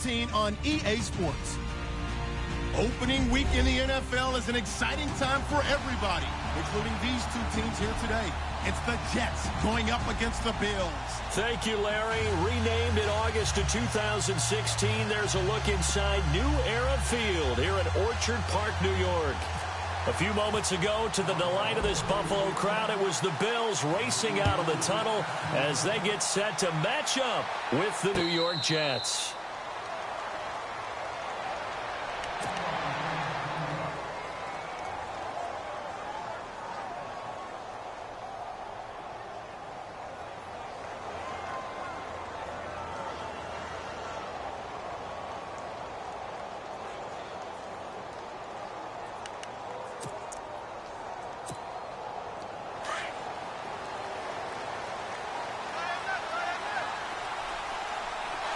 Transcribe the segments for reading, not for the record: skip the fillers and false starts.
14 on EA Sports. Opening week in the NFL is an exciting time for everybody, including these two teams here today. It's the Jets going up against the Bills. Thank you, Larry. Renamed in August of 2016, there's a look inside New Era Field here at Orchard Park, New York. A few moments ago, to the delight of this Buffalo crowd, it was the Bills racing out of the tunnel as they get set to match up with the New York Jets.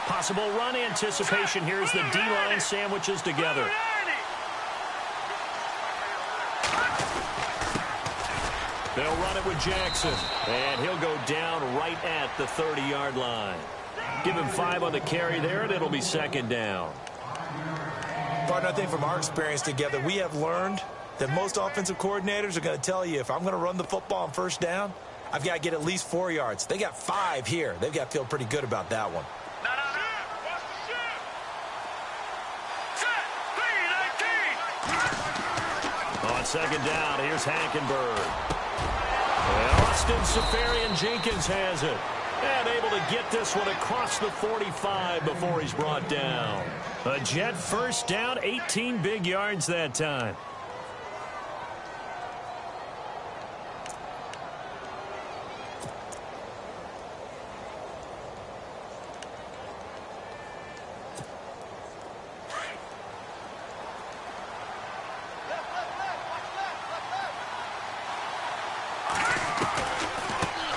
Possible run anticipation. Here's the D-line sandwiches together. They'll run it with Jackson, and he'll go down right at the 30-yard line. Give him 5 on the carry there, and it'll be second down. Partner, I think from our experience together, we have learned that most offensive coordinators are going to tell you, if I'm going to run the football on first down, I've got to get at least 4 yards. They got 5 here. They've got to feel pretty good about that one. On second down, here's Hackenberg. And Austin Seferian-Jenkins has it. And able to get this one across the 45 before he's brought down. A Jet first down, 18 big yards that time.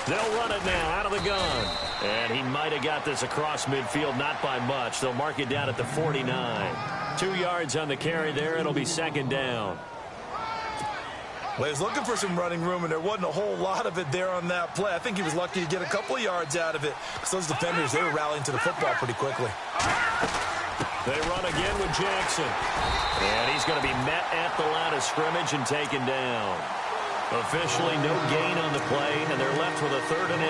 They'll run it now out of the gun. And he might have got this across midfield, not by much. They'll mark it down at the 49. 2 yards on the carry there. It'll be second down. Well, he was looking for some running room, and there wasn't a whole lot of it there on that play. I think he was lucky to get a couple of yards out of it, because those defenders, they were rallying to the football pretty quickly. They run again with Jackson. And he's going to be met at the line of scrimmage and taken down. Officially no gain on the play, and they're left with a 3rd and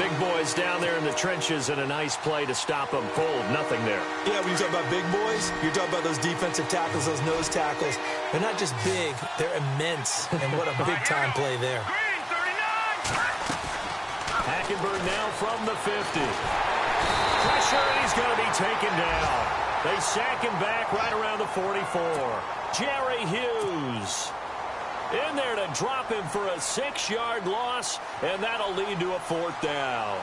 8. Big boys down there in the trenches, and a nice play to stop them cold. Nothing there. Yeah, when you talk about big boys, you're talking about those defensive tackles, those nose tackles. They're not just big, they're immense. And what a big-time play there. Hackenberg now from the 50. Pressure, and he's going to be taken down. They sack him back right around the 44. Jerry Hughes in there to drop him for a 6-yard loss, and that'll lead to a 4th down.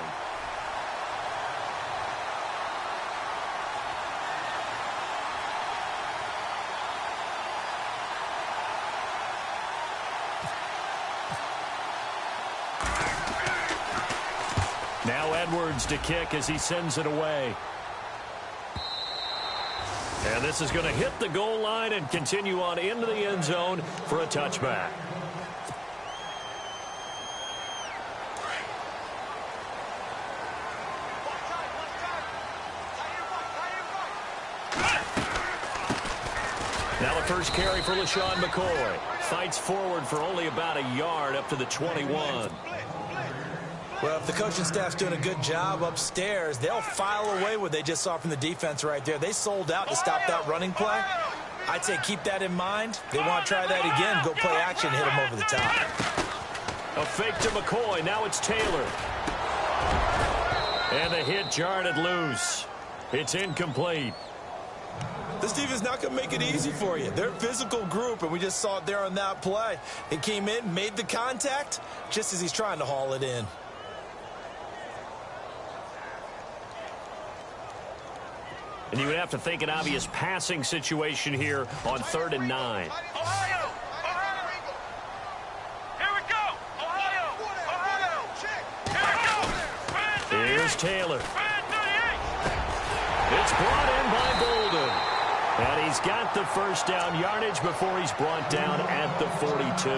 Now Edwards to kick as he sends it away. And this is going to hit the goal line and continue on into the end zone for a touchback. Now the first carry for LaShawn McCoy. Fights forward for only about a yard up to the 21. Well, if the coaching staff's doing a good job upstairs, they'll file away what they just saw from the defense right there. They sold out to stop that running play. I'd say keep that in mind. They want to try that again, go play action, hit them over the top. A fake to McCoy. Now it's Taylor. And the hit jarred it loose. It's incomplete. This defense is not going to make it easy for you. They're a physical group, and we just saw it there on that play. It came in, made the contact, just as he's trying to haul it in. And you would have to think an obvious passing situation here on 3rd and 9. Ohio! Here we go! Ohio! Here we go! Here's Taylor. It's brought in by Bolden. And he's got the first down yardage before he's brought down at the 42.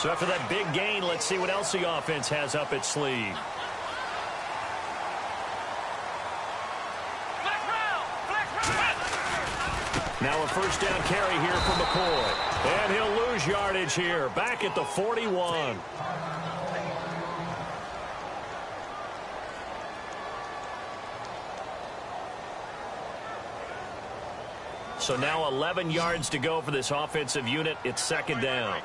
So after that big gain, let's see what else the offense has up its sleeve. Now a first down carry here from McCoy. And he'll lose yardage here, back at the 41. So now 11 yards to go for this offensive unit. It's second down.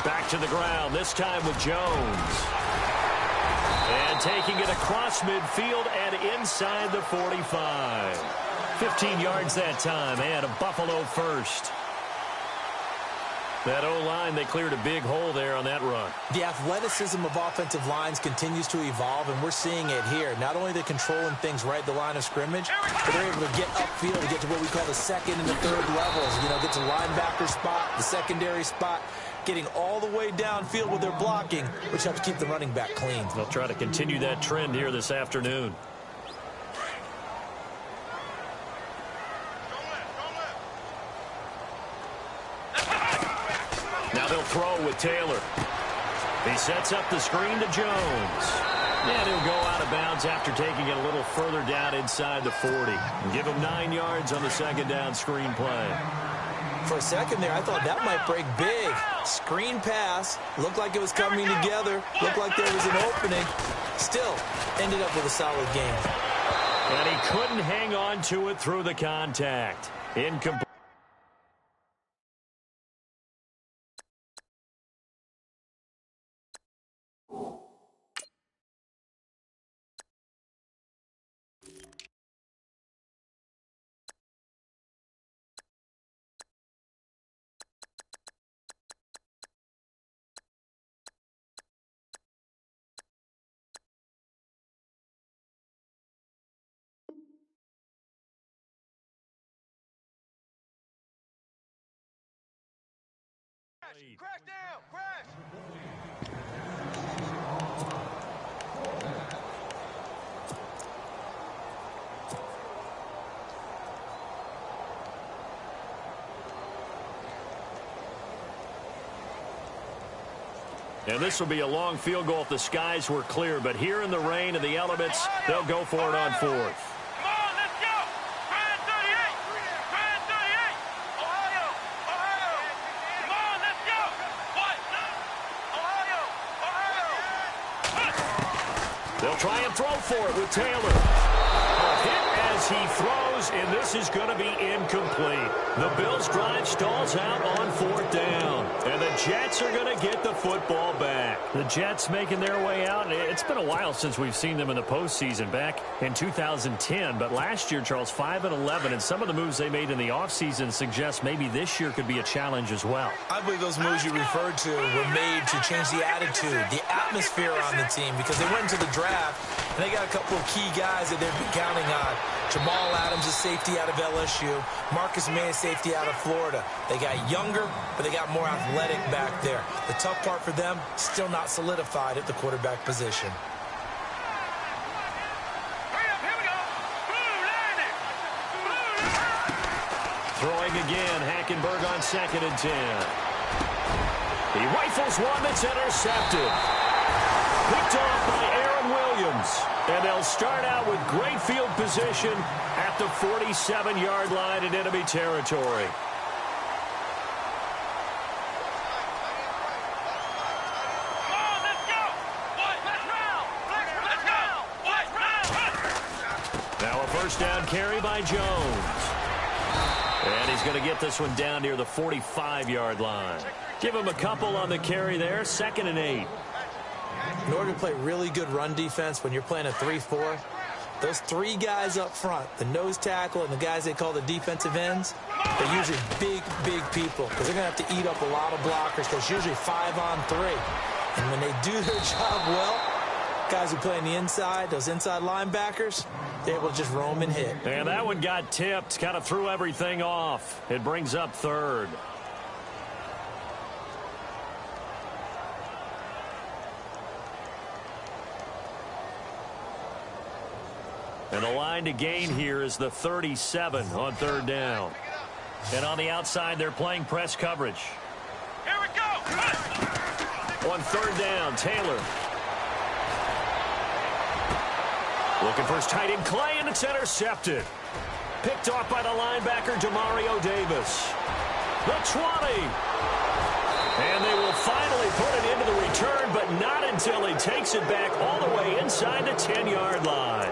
Back to the ground, this time with Jones. And taking it across midfield and inside the 45. 15 yards that time, and a Buffalo first. That O-line, they cleared a big hole there on that run. The athleticism of offensive lines continues to evolve, and we're seeing it here. Not only are they controlling things right at the line of scrimmage, but they're able to get upfield to get to what we call the second and the third levels. You know, get to the linebacker spot, the secondary spot, getting all the way downfield with their blocking, which helps keep the running back clean. They'll try to continue that trend here this afternoon. Now they'll throw with Taylor. He sets up the screen to Jones. And he'll go out of bounds after taking it a little further down inside the 40. Give him 9 yards on the second down screen play. For a second there, I thought that might break big. Screen pass. Looked like it was coming together. Looked like there was an opening. Still, ended up with a solid game. And he couldn't hang on to it through the contact. Incomplete. Crash down! Crash! And this will be a long field goal if the skies were clear. But here in the rain and the elements, they'll go for it on fourth. They'll try and throw for it with Taylor. A hit as he throws, and this is going to be incomplete. The Bills' drive stalls out on fourth down. And the Jets are going to get the football back. The Jets making their way out. It's been a while since we've seen them in the postseason, back in 2010. But last year, Charles, 5-11, and some of the moves they made in the offseason suggest maybe this year could be a challenge as well. I believe those moves you referred to were made to change the attitude, the atmosphere on the team, because they went into the draft, and they got a couple of key guys that they've been counting on. Jamal Adams is safety out of LSU. Marcus May is safety out of Florida. They got younger, but they got more athletic back there. The tough part for them, still not solidified at the quarterback position. Throwing again, Hackenberg on 2nd and 10. He rifles one that's intercepted. Picked off by Aaron Williams. And they'll start out with great field position at the 47-yard line in enemy territory. Now a first down carry by Jones. And he's going to get this one down near the 45-yard line. Give him a couple on the carry there, 2nd and 8. In order to play really good run defense when you're playing a 3-4, those three guys up front, the nose tackle and the guys they call the defensive ends, they're usually big, big people because they're going to have to eat up a lot of blockers because usually 5-on-3. And when they do their job well, guys who play on the inside, those inside linebackers, they're able to just roam and hit. And that one got tipped, kind of threw everything off. It brings up 3rd. And the line to gain here is the 37 on 3rd down. And on the outside, they're playing press coverage. Here we go! On 3rd down, Taylor. Looking for his tight end Clay, and it's intercepted. Picked off by the linebacker, Demario Davis. The 20. And they will finally put it into the return, but not until he takes it back all the way inside the 10-yard line.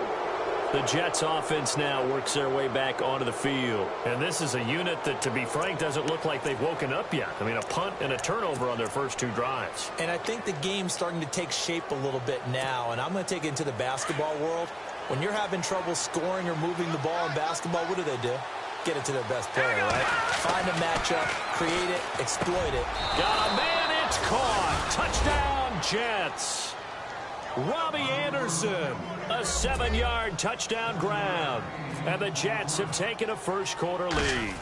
The Jets offense now works their way back onto the field. And this is a unit that, to be frank, doesn't look like they've woken up yet. I mean, a punt and a turnover on their first 2 drives. And I think the game's starting to take shape a little bit now. And I'm going to take it into the basketball world. When you're having trouble scoring or moving the ball in basketball, what do? Get it to their best player, right? Find a matchup, create it, exploit it. Got a man, it's caught. Touchdown, Jets. Robbie Anderson, a 7-yard touchdown grab. And the Jets have taken a first-quarter lead.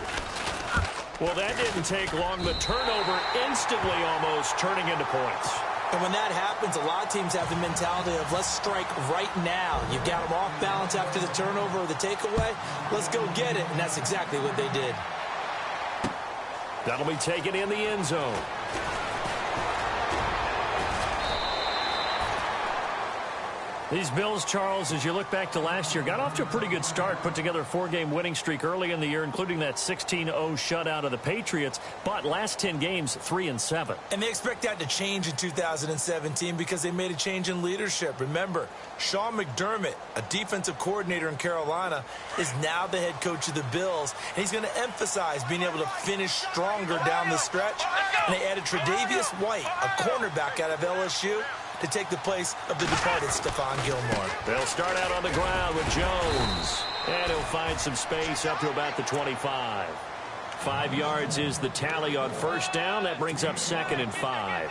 Well, that didn't take long. The turnover instantly almost turning into points. And when that happens, a lot of teams have the mentality of let's strike right now. You've got them off balance after the turnover or the takeaway. Let's go get it. And that's exactly what they did. That'll be taken in the end zone. These Bills, Charles, as you look back to last year, got off to a pretty good start, put together a 4-game winning streak early in the year, including that 16-0 shutout of the Patriots, but last 10 games, 3-7. And they expect that to change in 2017 because they made a change in leadership. Remember, Sean McDermott, a defensive coordinator in Carolina, is now the head coach of the Bills, and he's going to emphasize being able to finish stronger down the stretch. And they added Tre'Davious White, a cornerback out of LSU, to take the place of the departed Stephon Gilmore. They'll start out on the ground with Jones. And he'll find some space up to about the 25. 5 yards is the tally on first down. That brings up 2nd and 5.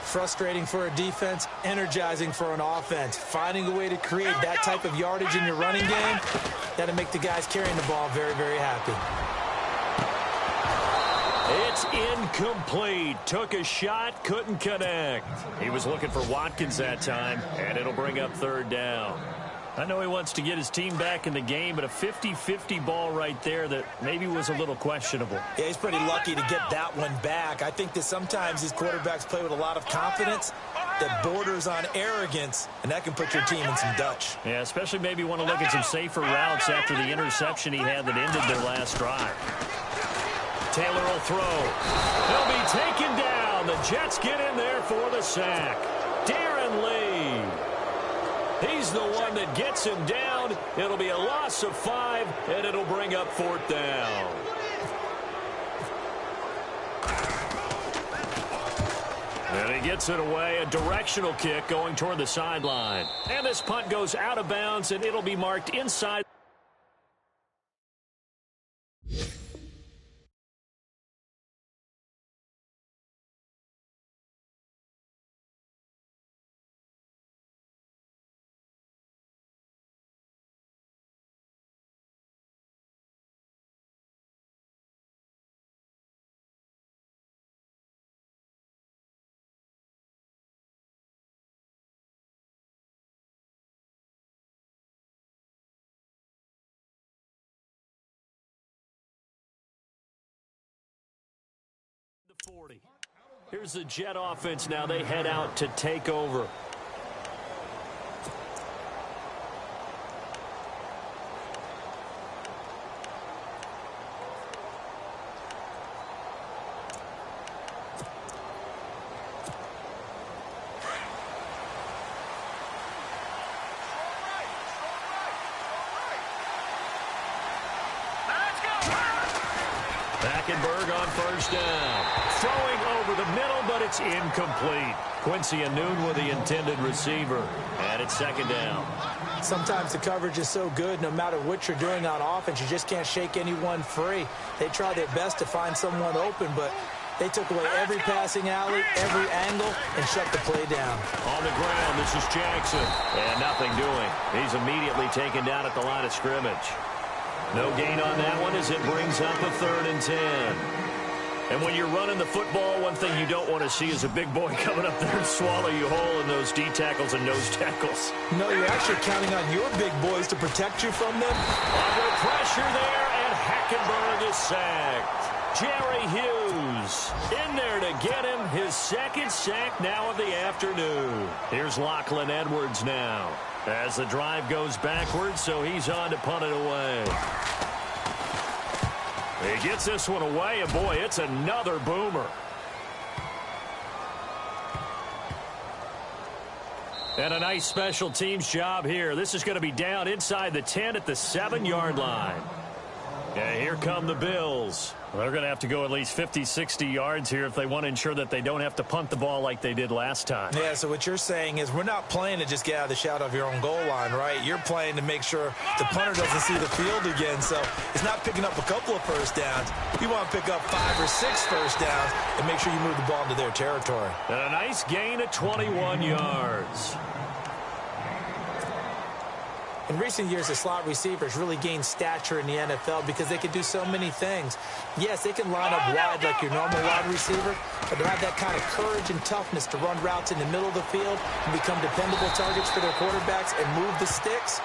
Frustrating for a defense, energizing for an offense. Finding a way to create that type of yardage in your running game, that'll make the guys carrying the ball very, very happy. It's incomplete. Took a shot, couldn't connect. He was looking for Watkins that time, and it'll bring up 3rd down. I know he wants to get his team back in the game, but a 50-50 ball right there that maybe was a little questionable. Yeah, he's pretty lucky to get that one back. I think that sometimes these quarterbacks play with a lot of confidence that borders on arrogance, and that can put your team in some Dutch. Yeah, especially maybe want to look at some safer routes after the interception he had that ended their last drive. Taylor will throw. He'll be taken down. The Jets get in there for the sack. Darren Lee. He's the one that gets him down. It'll be a loss of 5, and it'll bring up 4th down. And he gets it away. A directional kick going toward the sideline. And this punt goes out of bounds, and it'll be marked inside. The 40. Here's the Jet offense now. They head out to take over. Hackenberg on first down. Throwing over the middle, but it's incomplete. Quincy Anoon with the intended receiver. And it's 2nd down. Sometimes the coverage is so good, no matter what you're doing on offense, you just can't shake anyone free. They try their best to find someone open, but they took away every passing alley, every angle, and shut the play down. On the ground, this is Jackson. And nothing doing. He's immediately taken down at the line of scrimmage. No gain on that one as it brings up a 3rd and 10. And when you're running the football, one thing you don't want to see is a big boy coming up there and swallow you whole in those D tackles and nose tackles. No, you're actually counting on your big boys to protect you from them. Under pressure there, and Hackenberg is sacked. Jerry Hughes in there to get him his 2nd sack now of the afternoon. Here's Lachlan Edwards now. As the drive goes backwards, so he's on to punt it away. He gets this one away, and boy, it's another boomer. And a nice special teams job here. This is going to be down inside the 10 at the 7-yard line. And here come the Bills. They're going to have to go at least 50, 60 yards here if they want to ensure that they don't have to punt the ball like they did last time. Yeah, so what you're saying is we're not playing to just get out of the shadow of your own goal line, right? You're playing to make sure the punter doesn't see the field again. So it's not picking up a couple of first downs. You want to pick up 5 or 6 first downs and make sure you move the ball into their territory. And a nice gain of 21 yards. In recent years, the slot receivers really gained stature in the NFL because they can do so many things. Yes, they can line up wide like your normal wide receiver, but they have that kind of courage and toughness to run routes in the middle of the field and become dependable targets for their quarterbacks and move the sticks.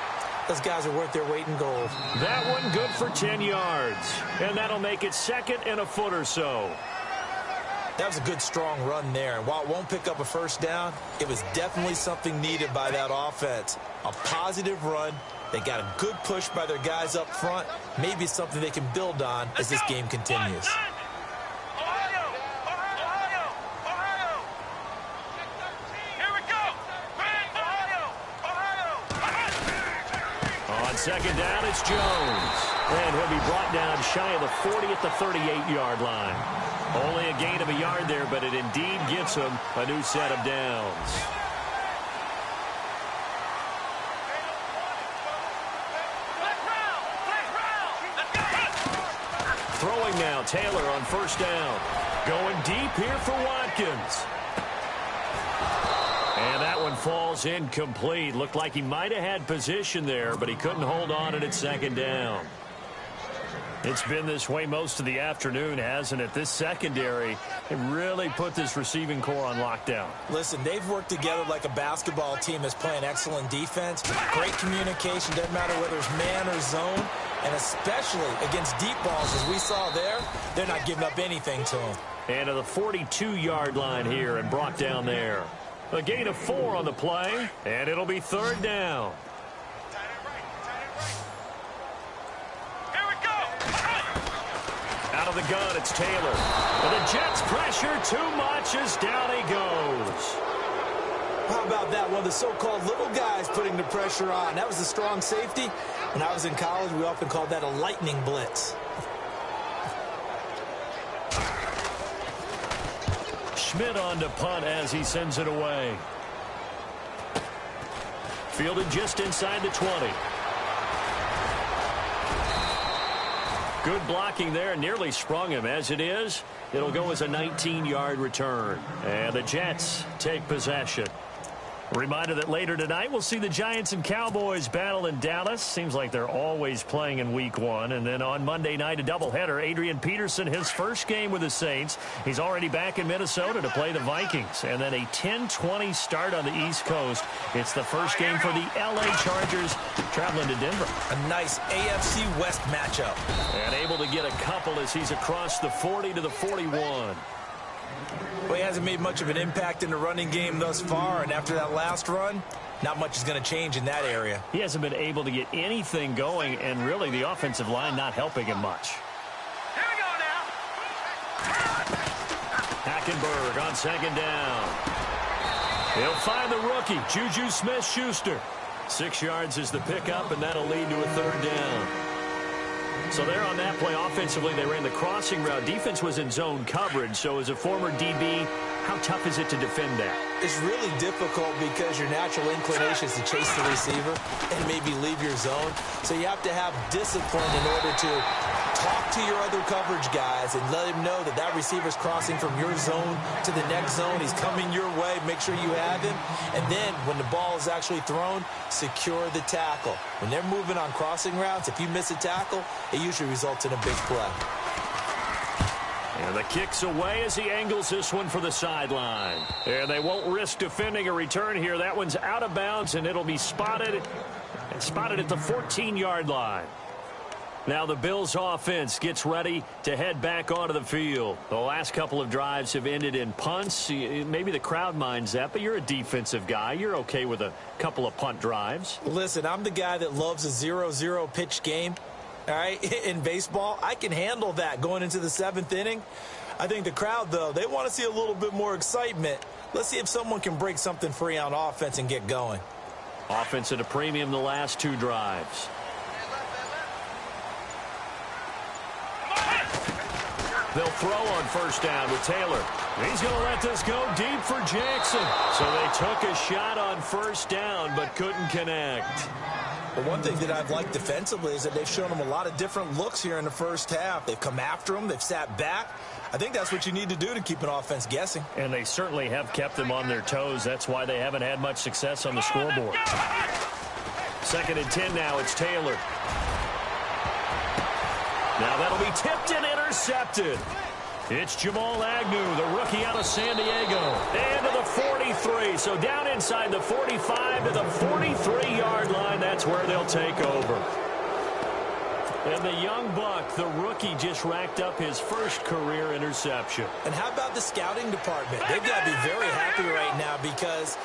Those guys are worth their weight in gold. That one good for 10 yards, and that'll make it 2nd and a foot or so. That was a good, strong run there. And while it won't pick up a first down, it was definitely something needed by that offense. A positive run. They got a good push by their guys up front. Maybe something they can build on as this game continues. On 2nd down, it's Jones. And he'll be brought down shy of the 40 at the 38-yard line. Only a gain of a yard there, but it indeed gives him a new set of downs. Throwing now, Taylor on 1st down. Going deep here for Watkins. And that one falls incomplete. Looked like he might have had position there, but he couldn't hold on it at 2nd down. It's been this way most of the afternoon, hasn't it? This secondary really put this receiving core on lockdown. Listen, they've worked together like a basketball team that's playing excellent defense. Great communication, doesn't matter whether it's man or zone. And especially against deep balls, as we saw there, they're not giving up anything to them. And to the 42-yard line here and brought down there. A gain of 4 on the play, and it'll be 3rd down. Out of the gun, it's Taylor. And the Jets pressure too much as down he goes. How about that? One of the so-called little guys putting the pressure on. That was the strong safety. When I was in college, we often called that a lightning blitz. Schmidt on to punt as he sends it away. Fielded just inside the 20. Good blocking there, nearly sprung him. As it is, it'll go as a 19-yard return. And the Jets take possession. A reminder that later tonight we'll see the Giants and Cowboys battle in Dallas. Seems like they're always playing in week 1. And then on Monday night, a doubleheader. Adrian Peterson, his first game with the Saints. He's already back in Minnesota to play the Vikings. And then a 10-20 start on the East Coast. It's the first game for the L.A. Chargers traveling to Denver. A nice AFC West matchup. And able to get a couple as he's across the 40 to the 41. Well, he hasn't made much of an impact in the running game thus far, and after that last run, not much is going to change in that area. He hasn't been able to get anything going, and really the offensive line not helping him much. Here we go now. Hackenberg on 2nd down. He'll find the rookie, Juju Smith-Schuster. 6 yards is the pickup, and that'll lead to a 3rd down. So there on that play, offensively, they ran the crossing route. Defense was in zone coverage, so as a former DB, how tough is it to defend that? It's really difficult because your natural inclination is to chase the receiver and maybe leave your zone. So you have to have discipline in order to talk to your other coverage guys and let him know that that receiver's crossing from your zone to the next zone. He's coming your way. Make sure you have him. And then when the ball is actually thrown, secure the tackle. When they're moving on crossing routes, if you miss a tackle, it usually results in a big play. And the kick's away as he angles this one for the sideline. And they won't risk defending a return here. That one's out of bounds, and it'll be spotted at the 14-yard line. Now the Bills offense gets ready to head back onto the field. The last couple of drives have ended in punts. Maybe the crowd minds that, but you're a defensive guy. You're okay with a couple of punt drives. Listen, I'm the guy that loves a 0-0 pitch game. All right, in baseball, I can handle that going into the 7th inning. I think the crowd, though, they want to see a little bit more excitement. Let's see if someone can break something free on offense and get going. Offense at a premium the last 2 drives. They'll throw on first down with Taylor. He's going to let this go deep for Jackson. So they took a shot on first down but couldn't connect. Well, one thing that I've liked defensively is that they've shown him a lot of different looks here in the first half. They've come after him. They've sat back. I think that's what you need to do to keep an offense guessing. And they certainly have kept them on their toes. That's why they haven't had much success on the scoreboard. 2nd and 10 now. It's Taylor. Now that'll be tipped and intercepted. It's Jamal Agnew, the rookie out of San Diego. And to the 43. So down inside the 45 to the 43-yard line. That's where they'll take over. And the young buck, the rookie, just racked up his first career interception. And how about the scouting department? They've got to be very happy right now because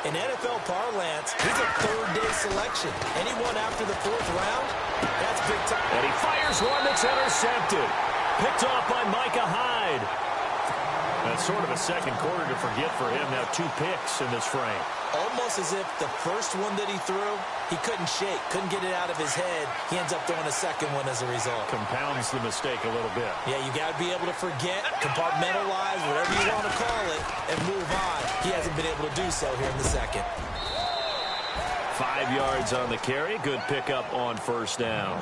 in NFL parlance, he's a 3rd-day selection. Anyone after the 4th round, that's big time. And he fires one that's intercepted. Picked off by Micah Hyde. That's sort of a second quarter to forget for him. Now 2 picks in this frame. Almost as if the first one that he threw, he couldn't shake, couldn't get it out of his head. He ends up throwing a second one as a result. Compounds the mistake a little bit. Yeah, you got to be able to forget, compartmentalize, whatever you want to call it, and move on. He hasn't been able to do so here in the second. 5 yards on the carry. Good pickup on first down.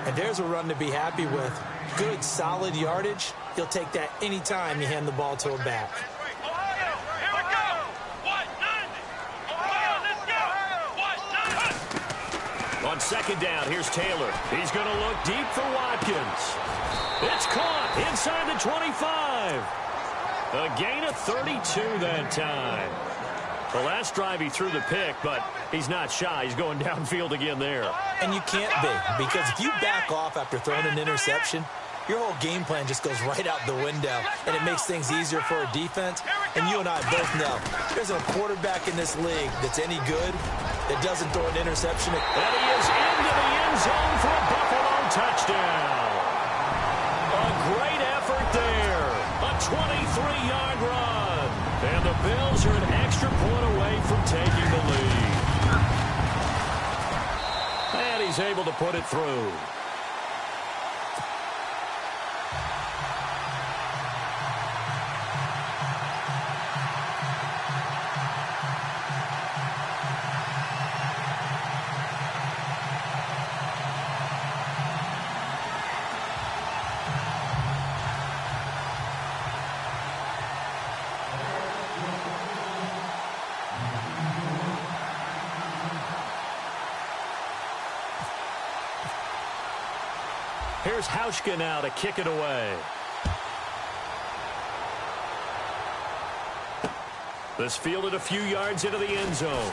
And there's a run to be happy with. Good, solid yardage. He'll take that anytime you hand the ball to him back. On 2nd down, here's Taylor. He's going to look deep for Watkins. It's caught inside the 25. A gain of 32 that time. The last drive he threw the pick, but he's not shy. He's going downfield again there. And you can't be, because if you back off after throwing an interception, your whole game plan just goes right out the window, and it makes things easier for a defense. And you and I both know there's a quarterback in this league that's any good that doesn't throw an interception. And he is into the end zone for a Buffalo touchdown. A great effort there. A 23-yard run. And the Bills are an extra point away from taking the lead. And he's able to put it through. Here's Hauschka now to kick it away. This fielded a few yards into the end zone.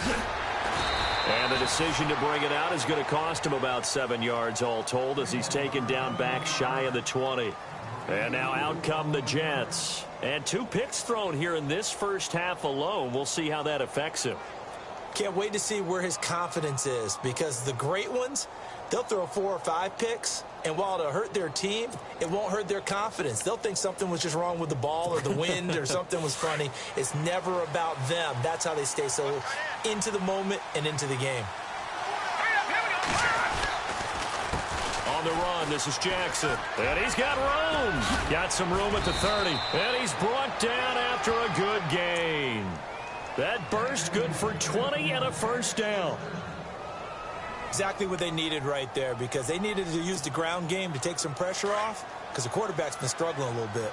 And the decision to bring it out is going to cost him about 7 yards all told as he's taken down back shy of the 20. And now out come the Jets. And 2 picks thrown here in this first half alone. We'll see how that affects him. Can't wait to see where his confidence is, because the great ones, they'll throw 4 or 5 picks, and while it'll hurt their team, it won't hurt their confidence. They'll think something was just wrong with the ball or the wind or something was funny. It's never about them. That's how they stay so into the moment and into the game. On the run, this is Jackson. And he's got room. Got some room at the 30. And he's brought down after a good gain. That burst good for 20 and a first down. Exactly what they needed right there, because they needed to use the ground game to take some pressure off, because the quarterback's been struggling a little bit.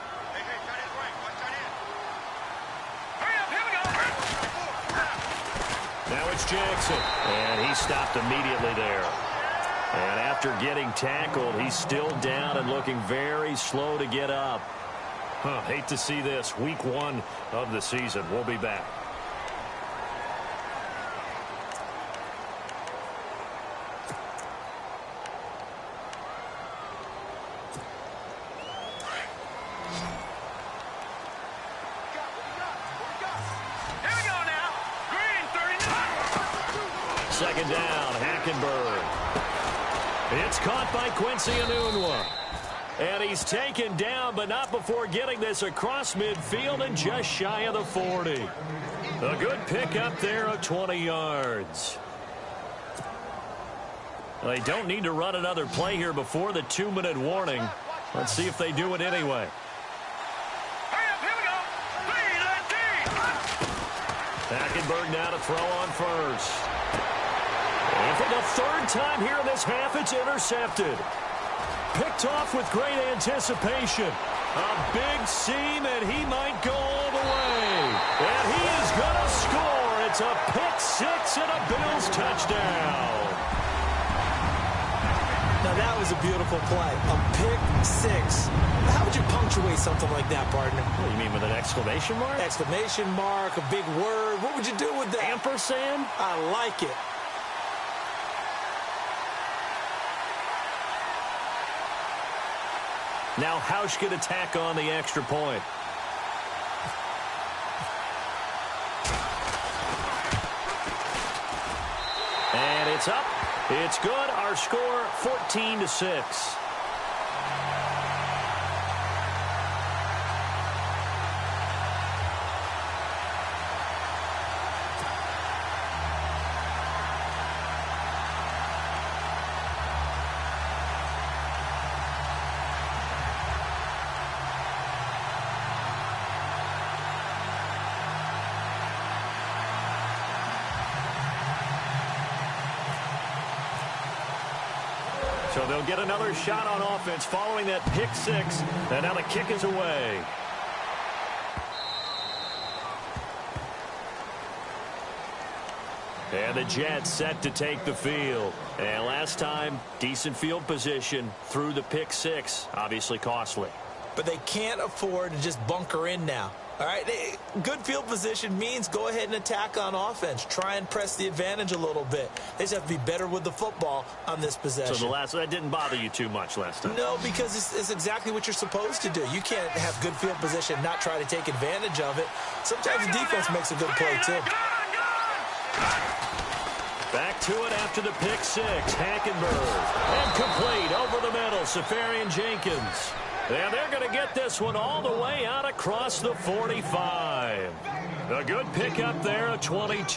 Now it's Jackson, and he stopped immediately there. And after getting tackled, he's still down and looking very slow to get up. Hate to see this. Week 1 of the season. We'll be back. second down. Hackenberg. It's caught by Quincy Enunwa. And he's taken down, but not before getting this across midfield and just shy of the 40. A good pickup there of 20 yards. They don't need to run another play here before the 2-minute warning. Let's see if they do it anyway. Hackenberg now to throw on first. And for the third time here in this half, it's intercepted. Picked off with great anticipation. A big seam, and he might go all the way. And he is going to score. It's a pick six and a Bills touchdown. Now, that was a beautiful play. A pick six. How would you punctuate something like that, partner? What do you mean, with an exclamation mark? Exclamation mark, a big word. What would you do with that? Ampersand? I like it. Now Hausch can attack on the extra point. And it's up. It's good. Our score, 14-6. So they'll get another shot on offense following that pick six. And now the kick is away. And the Jets set to take the field. And last time, decent field position through the pick six. Obviously costly. But they can't afford to just bunker in now. All right, good field position means go ahead and attack on offense. Try and press the advantage a little bit. They just have to be better with the football on this possession. So that didn't bother you too much last time? No, because it's exactly what you're supposed to do. You can't have good field position, not try to take advantage of it. Sometimes the defense makes a good play, too. Back to it after the pick six. Hackenberg. And complete over the middle. Safarian Jenkins. And they're going to get this one all the way out across the 45. A good pickup there at 22.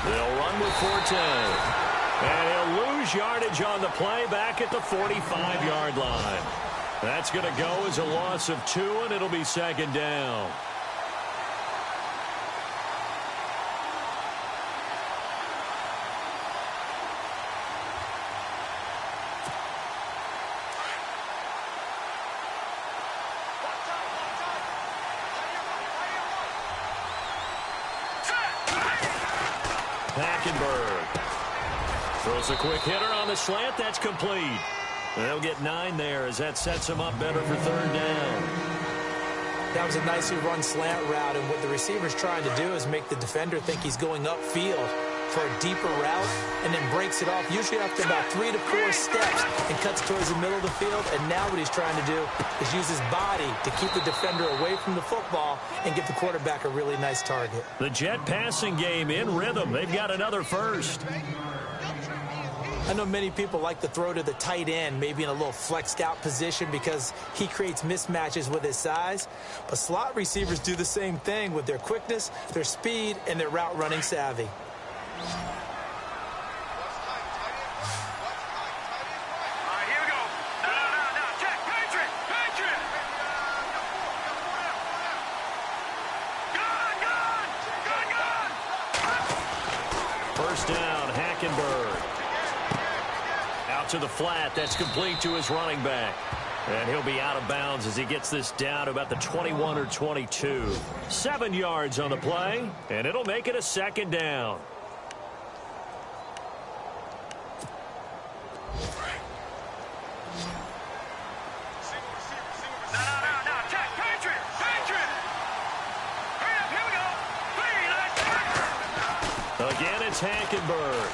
They'll run with Forte. And he'll lose yardage on the play back at the 45-yard line. That's going to go as a loss of 2, and it'll be second down. Hackenberg throws a quick hitter on the slant. That's complete. They'll get 9 there as that sets them up better for third down. That was a nicely run slant route, and what the receiver's trying to do is make the defender think he's going upfield for a deeper route and then breaks it off, usually after about 3 to 4 steps, and cuts towards the middle of the field. And now what he's trying to do is use his body to keep the defender away from the football and get the quarterback a really nice target. The Jet passing game in rhythm. They've got another first. I know many people like to throw to the tight end, maybe in a little flexed out position because he creates mismatches with his size. But slot receivers do the same thing with their quickness, their speed, and their route running savvy. First down, Hackenberg. Out to the flat. That's complete to his running back. And he'll be out of bounds as he gets this down to about the 21 or 22. 7 yards on the play, and it'll make it a second down. A Again, it's Hackenberg.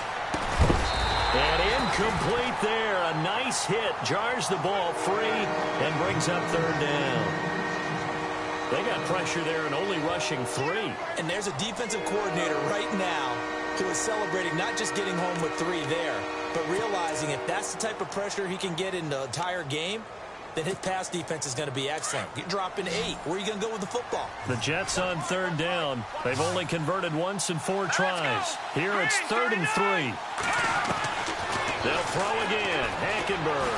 And incomplete there. A nice hit. Jars the ball free and brings up third down. They got pressure there and only rushing 3. And there's a defensive coordinator right now who is celebrating not just getting home with 3 there, but realizing if that's the type of pressure he can get in the entire game, then his pass defense is going to be excellent. You're dropping 8. Where are you going to go with the football? The Jets on third down. They've only converted once in 4 tries. Here it's 3rd and 3. They'll throw again. Hackenberg.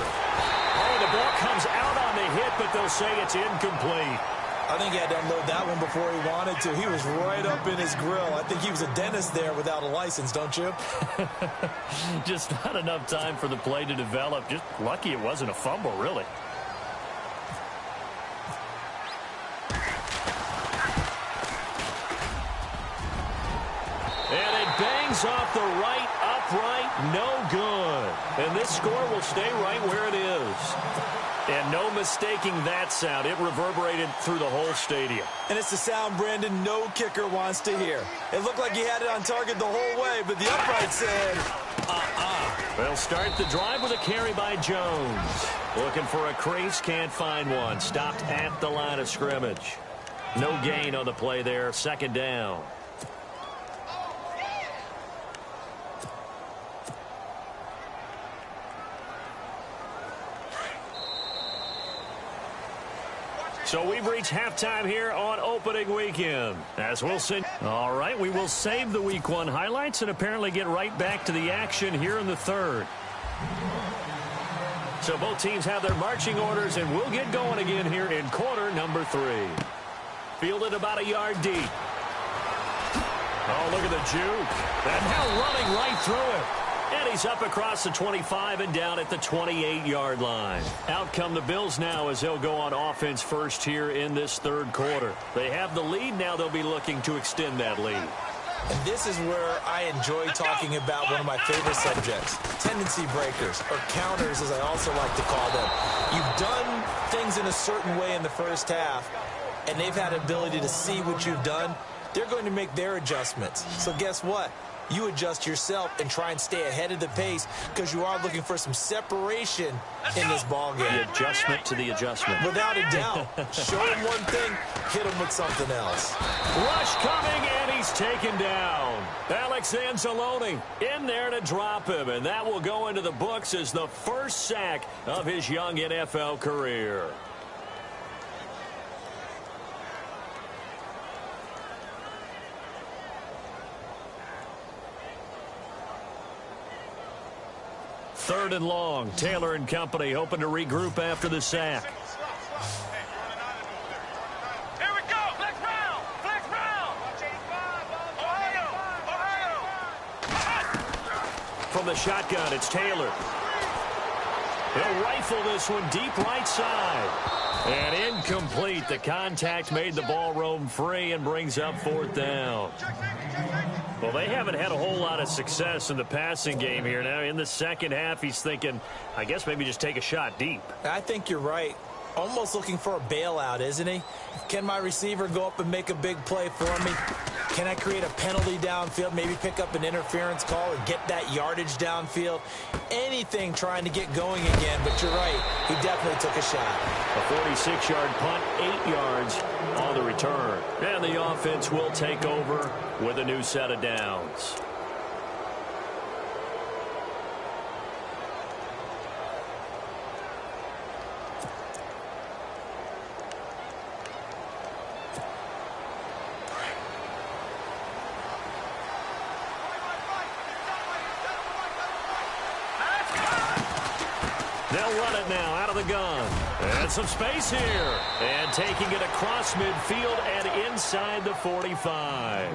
Oh, the ball comes out on the hit, but they'll say it's incomplete. I think he had to unload that one before he wanted to. He was right up in his grill. I think he was a dentist there without a license, don't you? Just not enough time for the play to develop. Just lucky it wasn't a fumble, really. And it bangs off the right upright. No good. And this score will stay right where it is. And no mistaking that sound. It reverberated through the whole stadium. And it's the sound, Brandon, no kicker wants to hear. It looked like he had it on target the whole way, but the upright said, They'll start the drive with a carry by Jones. Looking for a crease, can't find one. Stopped at the line of scrimmage. No gain on the play there. 2nd down. So we've reached halftime here on opening weekend. As we'll send. All right, we will save the week 1 highlights and apparently get right back to the action here in the 3rd. So both teams have their marching orders, and we'll get going again here in quarter number 3. Fielded about a yard deep. Oh, look at the juke. And now running right through it. And he's up across the 25 and down at the 28-yard line. Out come the Bills now as they'll go on offense first here in this 3rd quarter. They have the lead. Now they'll be looking to extend that lead. And this is where I enjoy talking about one of my favorite subjects, tendency breakers, or counters as I also like to call them. You've done things in a certain way in the first half, and they've had the ability to see what you've done. They're going to make their adjustments. So guess what? You adjust yourself and try and stay ahead of the pace because you are looking for some separation in this ballgame. The adjustment to the adjustment. Without a doubt. Show him one thing, hit him with something else. Rush coming, and he's taken down. Alex Anzalone in there to drop him, and that will go into the books as the first sack of his young NFL career. Third and long. Taylor and company hoping to regroup after the sack. Here we go. Flex round. Flex round. Ohio. From the shotgun, it's Taylor. He'll rifle this one deep right side. And incomplete. The contact made the ball roam free and brings up 4th down. Well, they haven't had a whole lot of success in the passing game here. Now, in the second half, he's thinking, I guess maybe just take a shot deep. I think you're right. Almost looking for a bailout, isn't he? Can my receiver go up and make a big play for me? Can I create a penalty downfield, maybe pick up an interference call or get that yardage downfield? Anything trying to get going again, but you're right. He definitely took a shot. A 46-yard punt, 8 yards on the return. And the offense will take over with a new set of downs. They'll run it now out of the gun. And some space here. And taking it across midfield and inside the 45.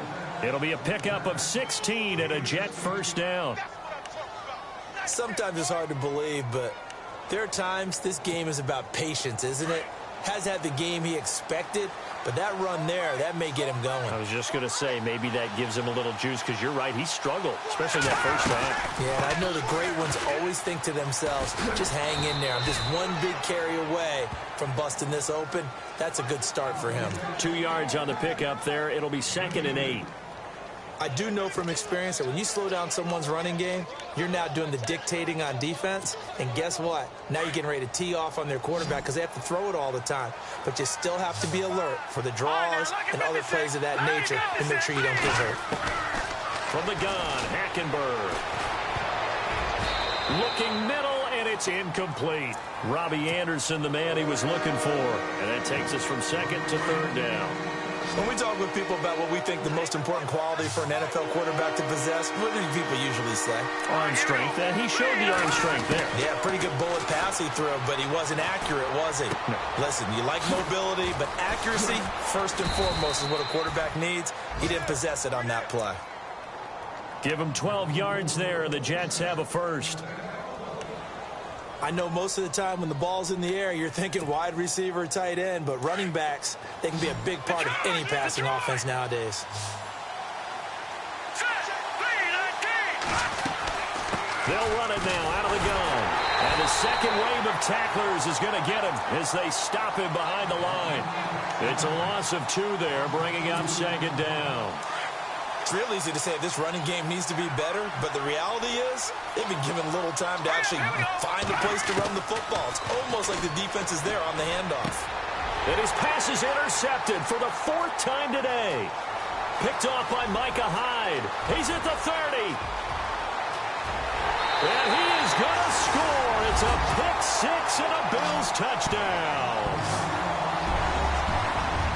It'll be a pickup of 16 and a Jet first down. Sometimes it's hard to believe, but there are times this game is about patience, isn't it? Has had the game he expected, but that run there, that may get him going. I was just going to say, maybe that gives him a little juice, because you're right, he struggled, especially that first half. Yeah, and I know the great ones always think to themselves, just hang in there. I'm just one big carry away from busting this open. That's a good start for him. 2 yards on the pickup there. It'll be 2nd and 8. I do know from experience that when you slow down someone's running game, you're now doing the dictating on defense. And guess what? Now you're getting ready to tee off on their quarterback because they have to throw it all the time. But you still have to be alert for the draws and other plays of that nature to make sure you don't get hurt. From the gun, Hackenberg. Looking middle, and it's incomplete. Robbie Anderson, the man he was looking for. And that takes us from second to third down. When we talk with people about what we think the most important quality for an NFL quarterback to possess, what do people usually say? Arm strength, and he showed the arm strength there. Yeah, pretty good bullet pass he threw, but he wasn't accurate, was he? No. Listen, you like mobility, but accuracy, first and foremost, is what a quarterback needs. He didn't possess it on that play. Give him 12 yards there, and the Jets have a first. I know most of the time when the ball's in the air, you're thinking wide receiver, tight end, but running backs, they can be a big part of any passing offense nowadays. They'll run it now out of the gun. And the second wave of tacklers is going to get him as they stop him behind the line. It's a loss of 2 there, bringing up second down. It's real easy to say this running game needs to be better, but the reality is they've been given little time to actually find a place to run the football. It's almost like the defense is there on the handoff. And his pass is intercepted for the 4th time today. Picked off by Micah Hyde. He's at the 30. And he is going to score. It's a pick-6 and a Bills touchdown.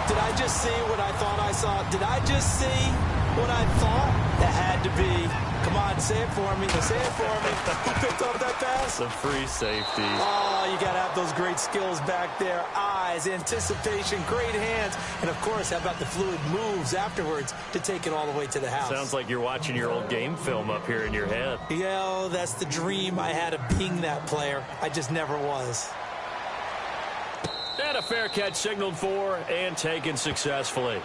Did I just see what I thought I saw? Did I just see what I thought? That had to be. Come on, say it for me. Say it for me. Who picked up that pass? The free safety. Oh, you got to have those great skills back there. Eyes, anticipation, great hands. And, of course, how about the fluid moves afterwards to take it all the way to the house? Sounds like you're watching your old game film up here in your head. Yeah, that's the dream I had of being that player. I just never was. And a fair catch signaled for and taken successfully.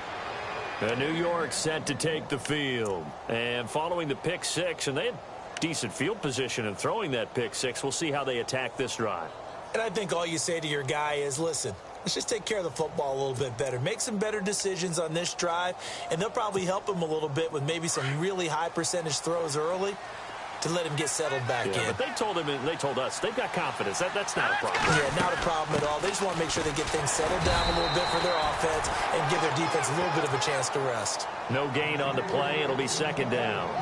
New York set to take the field. And following the pick-6, and they had decent field position in throwing that pick-6. We'll see how they attack this drive. And I think all you say to your guy is, listen, let's just take care of the football a little bit better. Make some better decisions on this drive, and they'll probably help him a little bit with maybe some really high percentage throws early to let him get settled back in. But they told him, and they told us, they've got confidence. That's not a problem. Yeah, not a problem at all. They just want to make sure they get things settled down a little bit for their offense and give their defense a little bit of a chance to rest. No gain on the play. It'll be second down.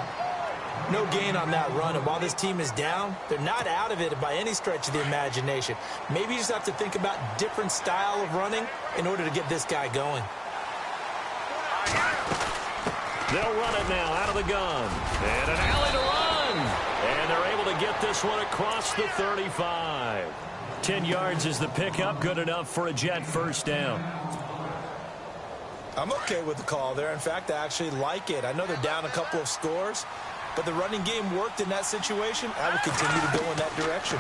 No gain on that run, and while this team is down, they're not out of it by any stretch of the imagination. Maybe you just have to think about different style of running in order to get this guy going. They'll run it now out of the gun. And an alley to run. And they're able to get this one across the 35. 10 yards is the pickup. Good enough for a Jet first down. I'm okay with the call there. In fact, I actually like it. I know they're down a couple of scores, but the running game worked in that situation. I would continue to go in that direction.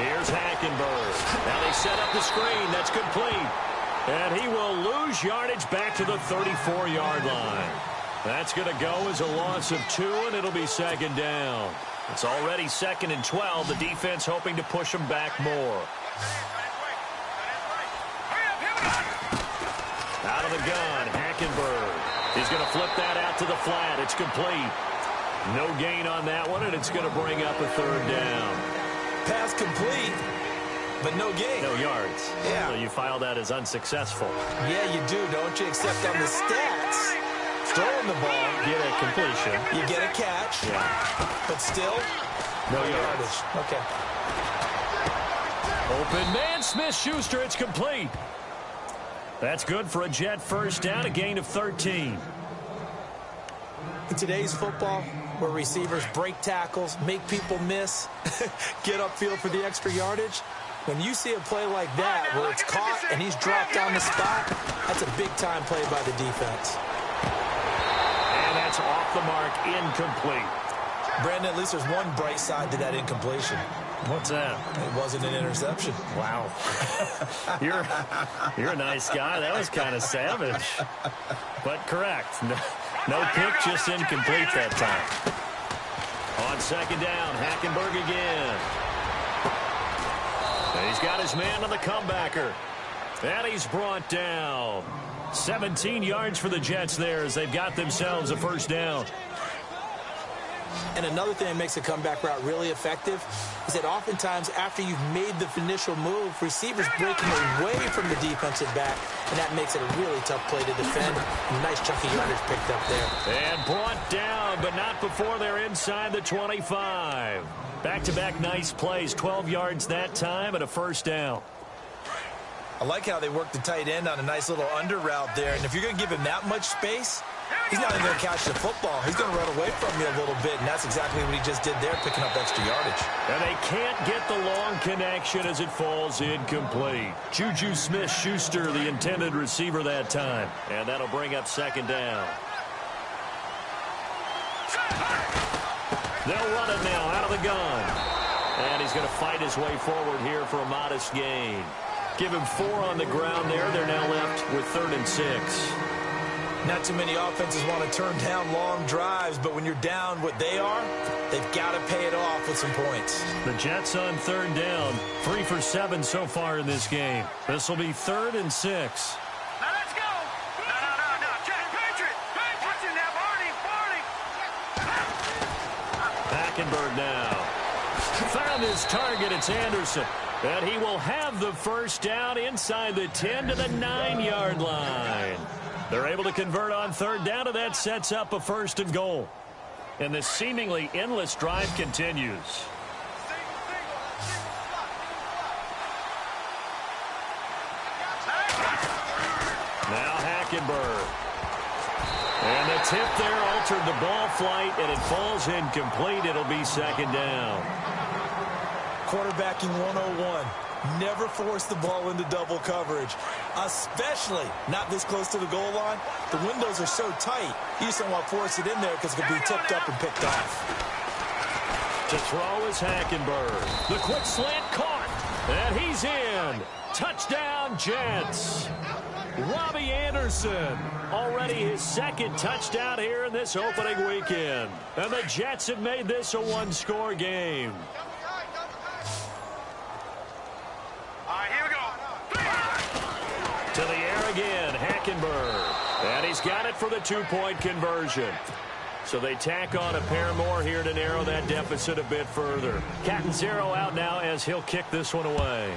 Here's Hackenberg. Now they set up the screen. That's complete. And he will lose yardage back to the 34-yard line. That's going to go as a loss of 2, and it'll be second down. It's already 2nd and 12. The defense hoping to push them back more. Out of the gun, Hackenberg. He's going to flip that out to the flat. It's complete. No gain on that one, and it's going to bring up a 3rd down. Pass complete, but no gain. No yards. Yeah. So you file that as unsuccessful. Yeah, you do, don't you? Except on the stats, throwing the ball, Get a completion. you get a catch, Yeah. but still, No yardage. yardage. Okay. Open man, Smith-Schuster. It's complete. That's good for a Jet first down, a gain of 13. In today's football, where receivers break tackles, make people miss, get upfield for the extra yardage, when you see a play like that where it's caught and he's dropped on the spot, that's a big-time play by the defense. And that's off the mark, incomplete. Brandon, at least there's one bright side to that incompletion. What's that? It wasn't an interception. Wow. You're a nice guy. That was kind of savage. But correct. No pick, just incomplete that time. On second down, Hackenberg again. And he's got his man on the comebacker. And he's brought down. 17 yards for the Jets there as they've got themselves a first down. And another thing that makes a comeback route really effective is that oftentimes after you've made the initial move, receivers breaking away from the defensive back, and that makes it a really tough play to defend. A nice chunky yardage picked up there. And brought down, but not before they're inside the 25. Back-to-back nice plays, 12 yards that time and a first down. I like how they work the tight end on a nice little under route there, and if you're going to give him that much space, he's not even going to catch the football. He's going to run away from you a little bit, and that's exactly what he just did there, picking up extra yardage. And they can't get the long connection as it falls incomplete. Juju Smith-Schuster, the intended receiver that time. And that'll bring up second down. They'll run it now out of the gun. And he's going to fight his way forward here for a modest gain. Give him 4 on the ground there. They're now left with 3rd and 6. Not too many offenses want to turn down long drives, but when you're down what they are, they've got to pay it off with some points. The Jets on 3rd down. 3 for 7 so far in this game. This will be 3rd and 6. Now let's go. No. Jack Patriot. Watch it now, Barney. Hackenberg now. Found his target. It's Anderson. And he will have the first down inside the 10 to the 9-yard line. They're able to convert on 3rd down, and that sets up a 1st and goal. And the seemingly endless drive continues. Now Hackenberg. And the tip there altered the ball flight, and it falls incomplete. It'll be 2nd down. Quarterbacking 101. Never force the ball into double coverage, especially not this close to the goal line. The windows are so tight, you just don't want to force it in there because it could be tipped up and picked off. To throw is Hackenberg. The quick slant caught, and he's in. Touchdown, Jets. Robbie Anderson, already his 2nd touchdown here in this opening weekend. And the Jets have made this a 1-score game. To the air again, Hackenberg. And he's got it for the 2-point conversion. So they tack on a pair more here to narrow that deficit a bit further. Catanzaro out now as he'll kick this one away.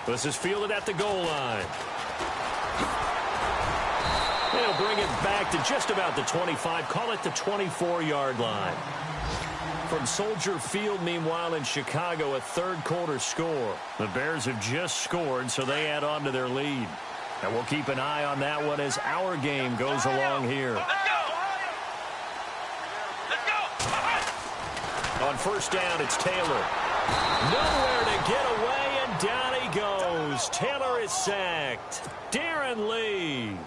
This is fielded at the goal line. They'll bring it back to just about the 25. Call it the 24-yard line. From Soldier Field, meanwhile, in Chicago, a 3rd quarter score. The Bears have just scored, so they add on to their lead. And we'll keep an eye on that one as our game goes along here. Let's go. On 1st down, it's Taylor. Nowhere to get away, and down he goes. Taylor is sacked. Darren Lee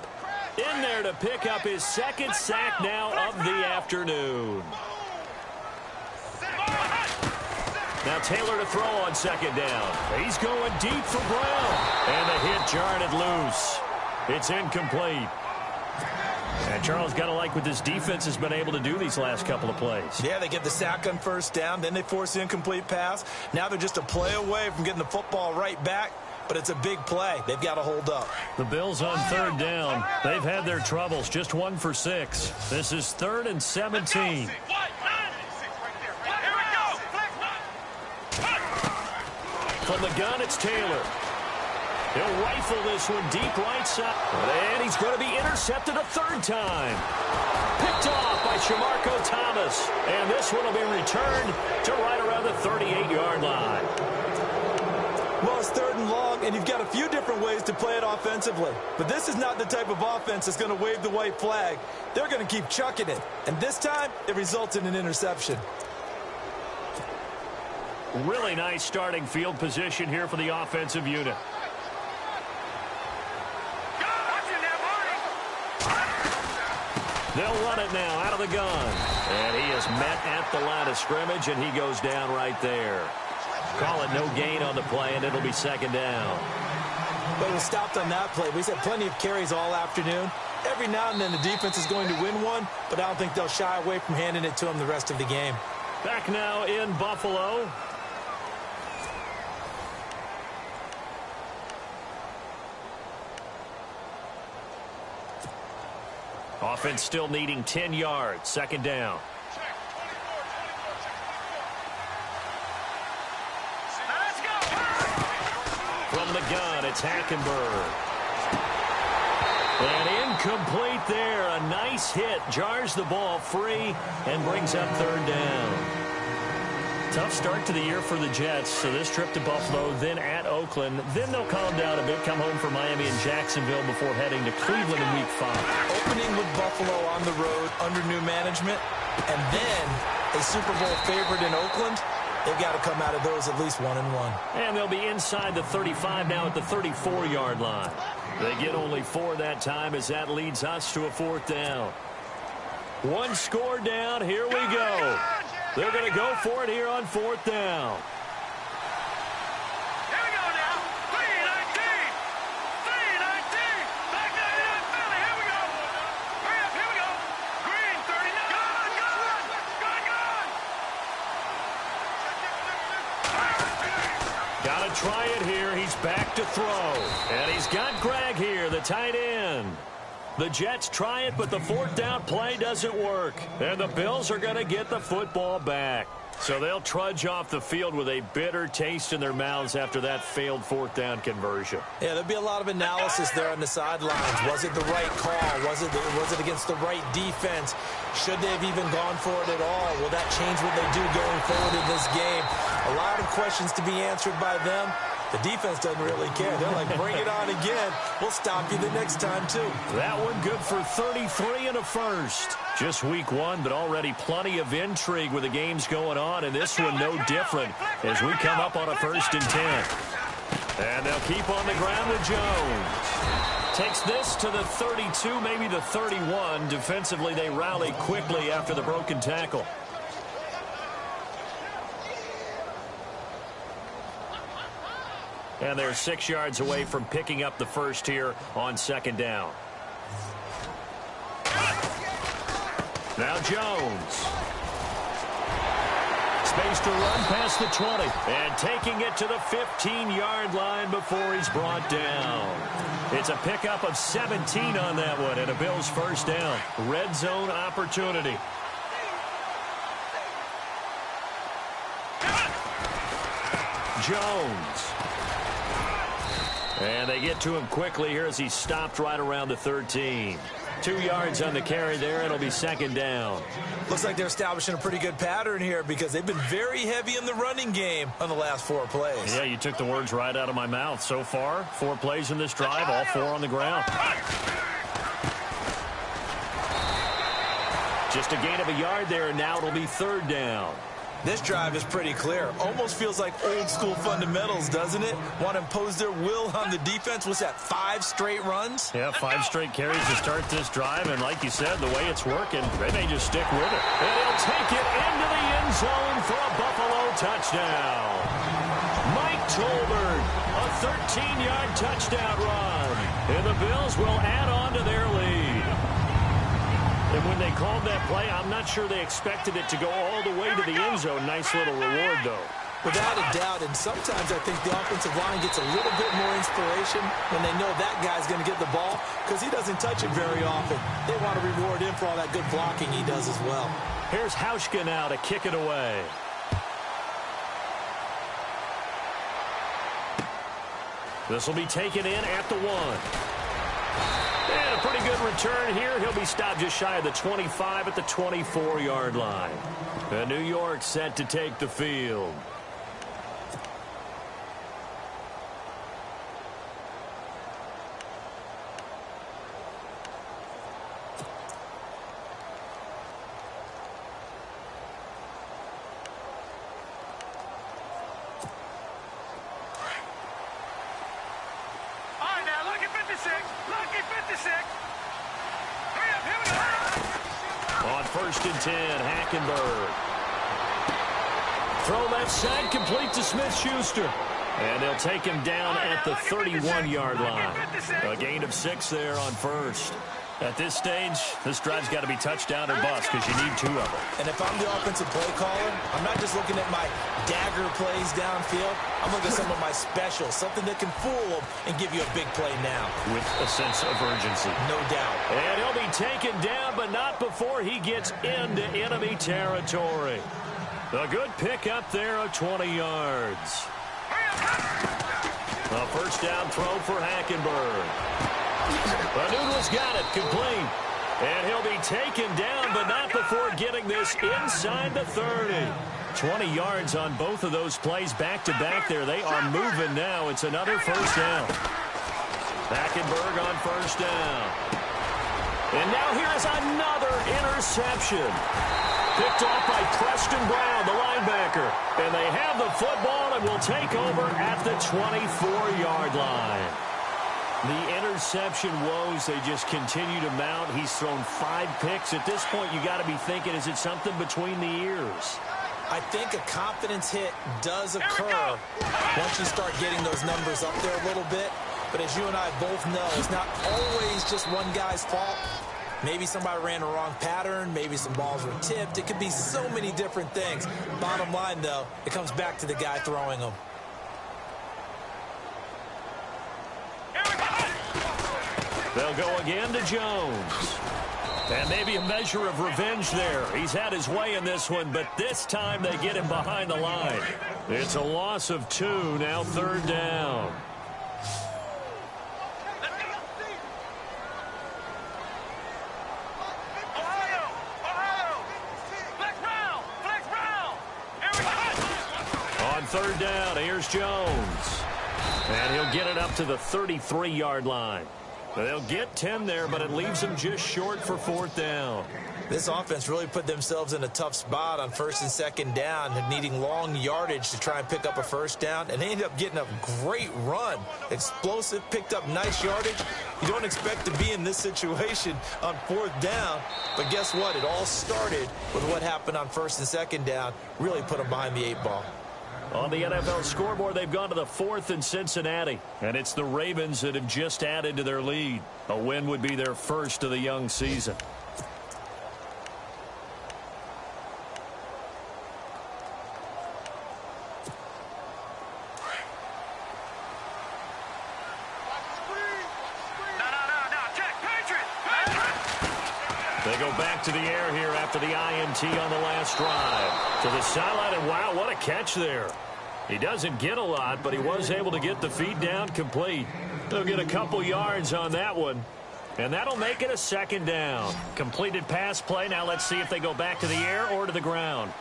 in there to pick up his 2nd sack now of the afternoon. Now Taylor to throw on 2nd down. He's going deep for Brown. And the hit jarred it loose. It's incomplete. And Charles, got to like what this defense has been able to do these last couple of plays. Yeah, they get the sack on 1st down, then they force the incomplete pass. Now they're just a play away from getting the football right back, but it's a big play. They've got to hold up. The Bills on 3rd down. They've had their troubles, just 1 for 6. This is 3rd and 17. From the gun, it's Taylor. He'll rifle this one deep right side. And he's going to be intercepted a 3rd time. Picked off by Shamarko Thomas. And this one will be returned to right around the 38-yard line. Well, it's 3rd and long, and you've got a few different ways to play it offensively. But this is not the type of offense that's going to wave the white flag. They're going to keep chucking it. And this time, it results in an interception. Really nice starting field position here for the offensive unit. They'll run it now out of the gun. And he is met at the line of scrimmage, and he goes down right there. Call it no gain on the play, and it'll be 2nd down. But it was stopped on that play. We've had plenty of carries all afternoon. Every now and then the defense is going to win one, but I don't think they'll shy away from handing it to him the rest of the game. Back now in Buffalo. Offense still needing 10 yards. Second down. Let's go. From the gun, it's Hackenberg. And incomplete there. A nice hit. Jars the ball free and brings up third down. Tough start to the year for the Jets. So this trip to Buffalo, then at Oakland. Then they'll calm down a bit, come home for Miami and Jacksonville before heading to Cleveland in Week 5. Opening with Buffalo on the road under new management, and then a Super Bowl favorite in Oakland. They've got to come out of those at least 1-1. And they'll be inside the 35 now at the 34-yard line. They get only 4 that time as that leads us to a fourth down. One score down. Here we go. They're going to go for it here on fourth down. Here we go now. 3-19. 3-19. Back 99 Philly. Here we go. Hurry up. Here we go. Green 39. Gone. Got to try it here. He's back to throw. And he's got Greg here, the tight end. The Jets try it, but the fourth down play doesn't work. And the Bills are going to get the football back. So they'll trudge off the field with a bitter taste in their mouths after that failed fourth down conversion. Yeah, there'll be a lot of analysis there on the sidelines. Was it the right call? Was it against the right defense? Should they have even gone for it at all? Will that change what they do going forward in this game? A lot of questions to be answered by them. The defense doesn't really care. They're like, bring it on again. We'll stop you the next time, too. That one good for 33 and a first. Just week 1, but already plenty of intrigue with the games going on, and this one no different as we come up on a 1st and 10. And they'll keep on the ground with Jones. Takes this to the 32, maybe the 31. Defensively, they rally quickly after the broken tackle. And they're 6 yards away from picking up the first here on second down. Now Jones. Space to run past the 20. And taking it to the 15-yard line before he's brought down. It's a pickup of 17 on that one and a Bills first down. Red zone opportunity. Jones. And they get to him quickly here as he stopped right around the 13. 2 yards on the carry there. It'll be second down. Looks like they're establishing a pretty good pattern here because they've been very heavy in the running game on the last 4 plays. Yeah, you took the words right out of my mouth. So far, 4 plays in this drive, all 4 on the ground. Just a gain of a yard there, and now it'll be third down. This drive is pretty clear. Almost feels like old school fundamentals, doesn't it? Want to impose their will on the defense. What's that, 5 straight runs? Yeah, 5 straight carries to start this drive. And like you said, the way it's working, they may just stick with it. And he'll take it into the end zone for a Buffalo touchdown. Mike Tolbert, a 13-yard touchdown run. And the Bills will add on to their lead. And when they called that play, I'm not sure they expected it to go all the way to the end zone. Nice little reward, though. Without a doubt, and sometimes I think the offensive line gets a little bit more inspiration when they know that guy's going to get the ball because he doesn't touch it very often. They want to reward him for all that good blocking he does as well. Here's Hauschka now to kick it away. This will be taken in at the 1. And a pretty good return here. He'll be stopped just shy of the 25 at the 24-yard line. And New York set to take the field. On 1st and 10, Hackenberg. Throw left side, complete to Smith-Schuster. And they'll take him down at the 31-yard line. A gain of 6 there on first. At this stage, this drive's got to be touchdown or bust because you need 2 of them. And if I'm the offensive play caller, I'm not just looking at my dagger plays downfield. I'm looking at some of my specials, something that can fool them and give you a big play now. With a sense of urgency. No doubt. And he'll be taken down, but not before he gets into enemy territory. A good pickup there of 20 yards. A first down throw for Hackenberg. Anuno's got it, complete. And he'll be taken down, but not before getting this inside the 30. 20 yards on both of those plays back-to-back there. They are moving now. It's another first down. Hackenberg on first down. And now here's another interception. Picked off by Preston Brown, the linebacker. And they have the football and will take over at the 24-yard line. The interception woes, they just continue to mount. He's thrown 5 picks. At this point, you got to be thinking, is it something between the ears? I think a confidence hit does occur once you start getting those numbers up there a little bit. But as you and I both know, it's not always just one guy's fault. Maybe somebody ran a wrong pattern. Maybe some balls were tipped. It could be so many different things. Bottom line, though, it comes back to the guy throwing them. They'll go again to Jones. And maybe a measure of revenge there. He's had his way in this one, but this time they get him behind the line. It's a loss of 2, now third down. On third down, here's Jones. And he'll get it up to the 33-yard line. They'll get 10 there, but it leaves them just short for fourth down. This offense really put themselves in a tough spot on first and second down, needing long yardage to try and pick up a first down, and they ended up getting a great run. Explosive, picked up nice yardage. You don't expect to be in this situation on fourth down, but guess what? It all started with what happened on first and second down. Really put them behind the 8 ball. On the NFL scoreboard, they've gone to the 4th in Cincinnati, and it's the Ravens that have just added to their lead. A win would be their first of the young season. They go back to the air here after the INT on the last drive. To the sideline, and wow, what a catch there. He doesn't get a lot, but he was able to get the feed down complete. They'll get a couple yards on that one, and that'll make it a second down. Completed pass play. Now let's see if they go back to the air or to the ground.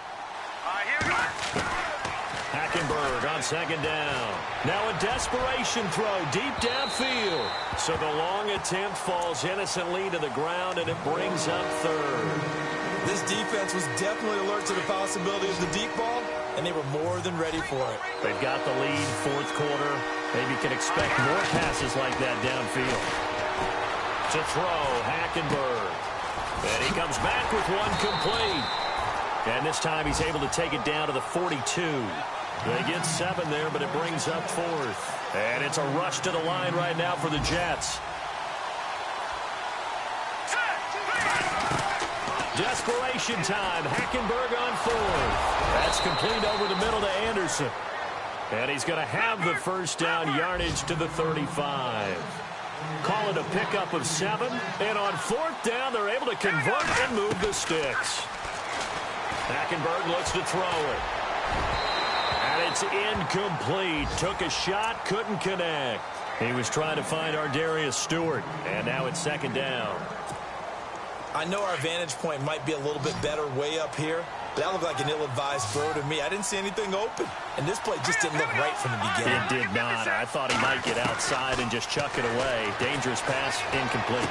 Hackenberg on second down. Now a desperation throw deep downfield. So the long attempt falls innocently to the ground, and it brings up third. This defense was definitely alert to the possibility of the deep ball, and they were more than ready for it. They've got the lead, fourth quarter. Maybe can expect more passes like that downfield. To throw, Hackenberg. And he comes back with one complete. And this time he's able to take it down to the 42. They get 7 there, but it brings up fourth. And it's a rush to the line right now for the Jets. Desperation time. Hackenberg on fourth. That's complete over the middle to Anderson. And he's going to have the first down yardage to the 35. Call it a pickup of 7. And on fourth down, they're able to convert and move the sticks. Hackenberg looks to throw it. And it's incomplete. Took a shot, couldn't connect. He was trying to find Ardarius Stewart. And now it's second down. I know our vantage point might be a little bit better way up here, but that looked like an ill-advised throw to me. I didn't see anything open, and this play just didn't look right from the beginning. It did not. I thought he might get outside and just chuck it away. Dangerous pass, incomplete.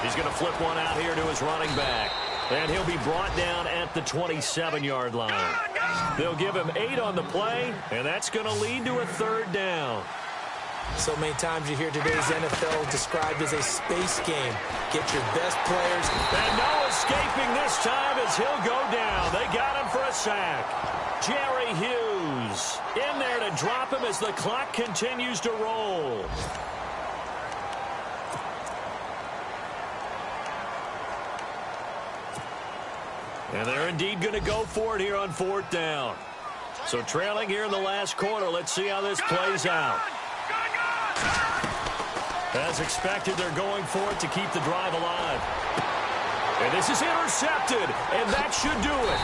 He's going to flip one out here to his running back, and he'll be brought down at the 27-yard line. They'll give him 8 on the play, and that's going to lead to a third down. So many times you hear today's NFL described as a space game. Get your best players. And no escaping this time as he'll go down. They got him for a sack. Jerry Hughes in there to drop him as the clock continues to roll. And they're indeed going to go for it here on 4th down. So trailing here in the last quarter. Let's see how this plays out. As expected, they're going for it to keep the drive alive. And this is intercepted, and that should do it.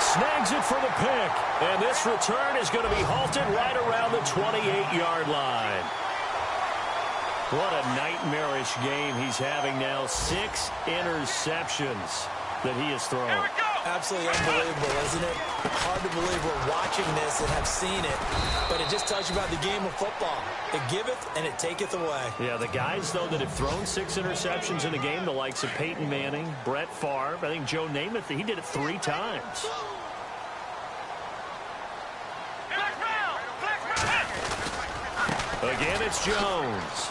Snags it for the pick, and this return is going to be halted right around the 28-yard line. What a nightmarish game he's having now. 6 interceptions that he has thrown. Absolutely unbelievable, isn't it? Hard to believe we're watching this and have seen it, but it just tells you about the game of football. It giveth and it taketh away. Yeah, the guys, though, that have thrown 6 interceptions in a game, the likes of Peyton Manning, Brett Favre, I think Joe Namath, he did it 3 times. Again, it's Jones.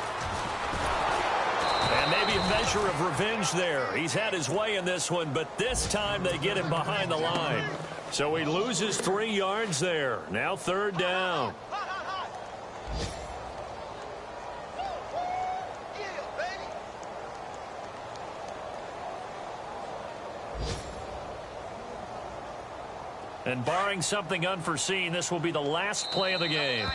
And maybe a measure of revenge there. He's had his way in this one, but this time they get him behind the line. So he loses 3 yards there. Now 3rd down. And barring something unforeseen, this will be the last play of the game.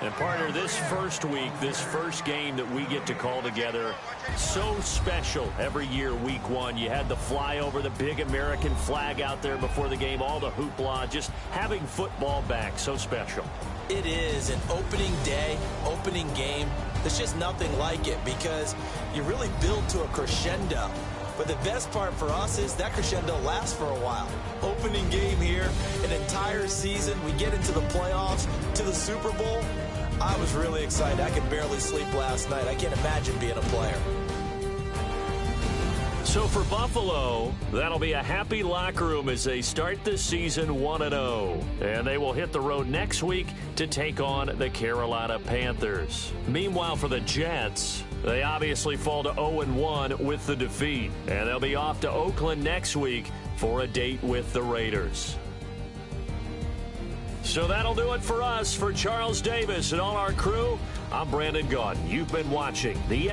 And partner, this first week, this first game that we get to call together, so special every year, week 1. You had the flyover, the big American flag out there before the game, all the hoopla, just having football back, so special. It is an opening day, opening game. There's just nothing like it because you really build to a crescendo. But the best part for us is that crescendo lasts for a while. Opening game here, an entire season. We get into the playoffs, to the Super Bowl. I was really excited. I could barely sleep last night. I can't imagine being a player. So for Buffalo, that'll be a happy locker room as they start this season 1-0. And they will hit the road next week to take on the Carolina Panthers. Meanwhile, for the Jets, they obviously fall to 0-1 with the defeat. And they'll be off to Oakland next week for a date with the Raiders. So that'll do it for us. For Charles Davis and all our crew, I'm Brandon Gaudin. You've been watching the